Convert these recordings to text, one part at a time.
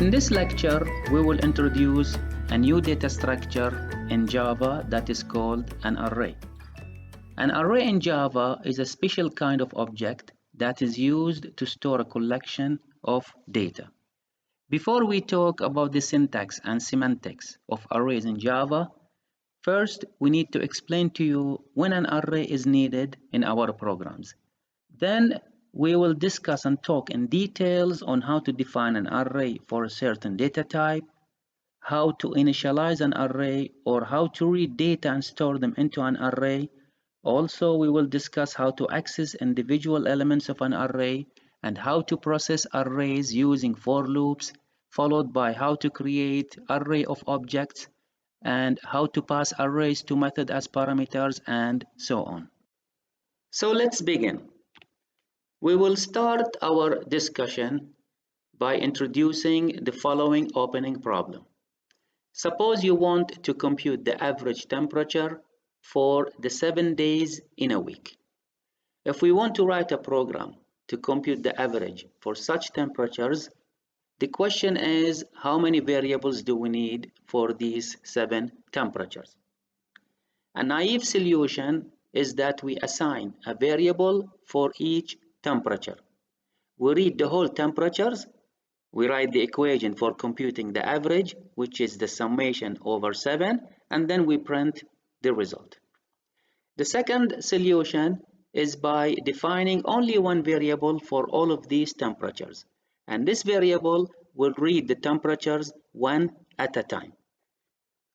In this lecture, we will introduce a new data structure in Java that is called an array. An array in Java is a special kind of object that is used to store a collection of data. Before we talk about the syntax and semantics of arrays in Java, first we need to explain to you when an array is needed in our programs. Then we will discuss and talk in details on how to define an array for a certain data type, how to initialize an array, or how to read data and store them into an array. Also, we will discuss how to access individual elements of an array and how to process arrays using for loops, followed by how to create array of objects and how to pass arrays to method as parameters and so on. So let's begin. We will start our discussion by introducing the following opening problem. Suppose you want to compute the average temperature for the 7 days in a week. If we want to write a program to compute the average for such temperatures, the question is how many variables do we need for these 7 temperatures? A naive solution is that we assign a variable for each temperature. We read the whole temperatures, we write the equation for computing the average, which is the summation over 7, and then we print the result. The second solution is by defining only one variable for all of these temperatures, and this variable will read the temperatures one at a time.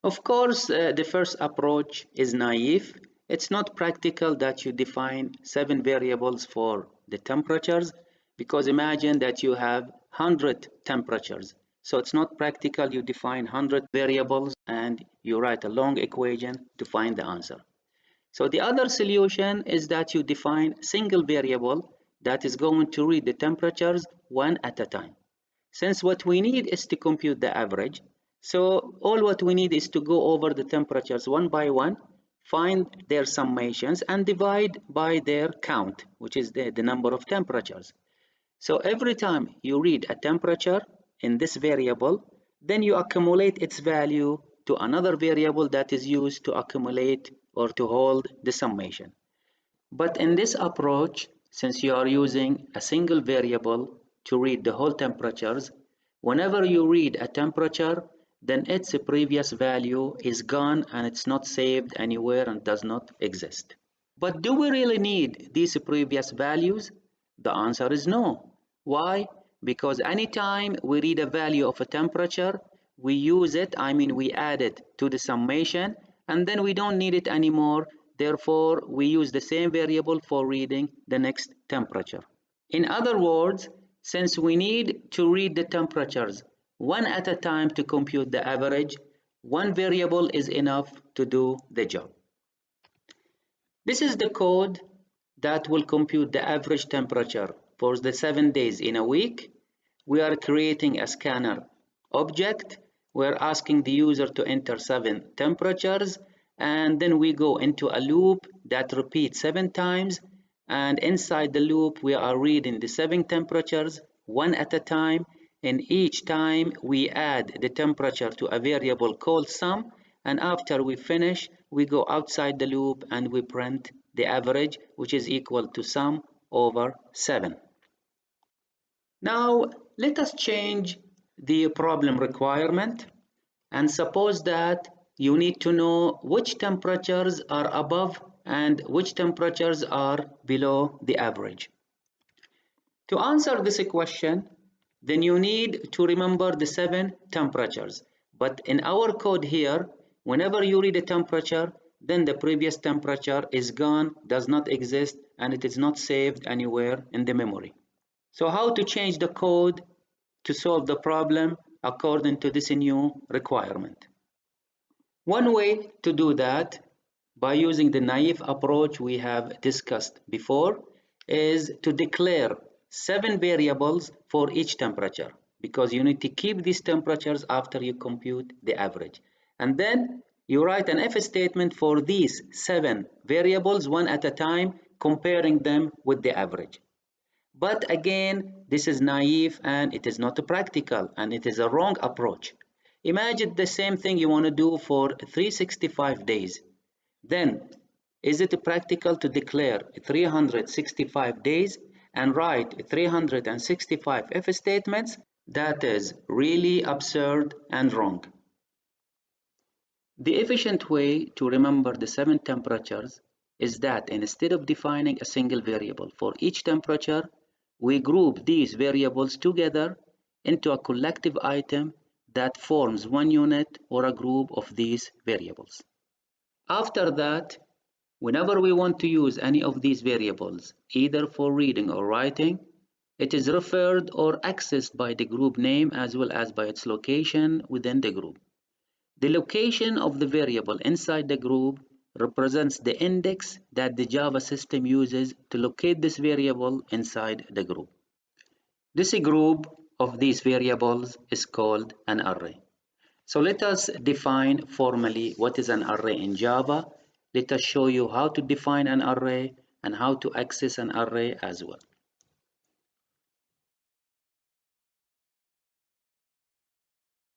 Of course, the first approach is naive. It's not practical that you define 7 variables for the temperatures, because imagine that you have 100 temperatures. So it's not practical you define 100 variables and you write a long equation to find the answer. So the other solution is that you define a single variable that is going to read the temperatures one at a time. Since what we need is to compute the average, so all what we need is to go over the temperatures one by one, find their summations and divide by their count, which is the number of temperatures. So every time you read a temperature in this variable, then you accumulate its value to another variable that is used to accumulate or to hold the summation. But in this approach, since you are using a single variable to read the whole temperatures, whenever you read a temperature, then its previous value is gone and it's not saved anywhere and does not exist. But do we really need these previous values? The answer is no. Why? Because anytime we read a value of a temperature, we use it, we add it to the summation, and then we don't need it anymore. Therefore, we use the same variable for reading the next temperature. In other words, since we need to read the temperatures one at a time to compute the average, one variable is enough to do the job. This is the code that will compute the average temperature for the 7 days in a week. We are creating a scanner object. We're asking the user to enter 7 temperatures, and then we go into a loop that repeats 7 times, and inside the loop we are reading the 7 temperatures one at a time, and each time we add the temperature to a variable called sum, and after we finish we go outside the loop and we print the average, which is equal to sum over 7. Now let us change the problem requirement and suppose that you need to know which temperatures are above and which temperatures are below the average. To answer this question, then you need to remember the 7 temperatures. But in our code here, whenever you read a temperature, then the previous temperature is gone, does not exist, and it is not saved anywhere in the memory. So how to change the code to solve the problem according to this new requirement? One way to do that, by using the naive approach we have discussed before, is to declare 7 variables for each temperature, because you need to keep these temperatures after you compute the average. And then you write an if statement for these 7 variables one at a time, comparing them with the average. But again, this is naive and it is not practical and it is a wrong approach. Imagine the same thing you want to do for 365 days. Then, is it practical to declare 365 days and write 365 if statements? That is really absurd and wrong. The efficient way to remember the 7 temperatures is that instead of defining a single variable for each temperature, we group these variables together into a collective item that forms one unit or a group of these variables. After that, whenever we want to use any of these variables, either for reading or writing, it is referred or accessed by the group name as well as by its location within the group. The location of the variable inside the group represents the index that the Java system uses to locate this variable inside the group. This group of these variables is called an array. So let us define formally what is an array in Java. Let us show you how to define an array and how to access an array as well.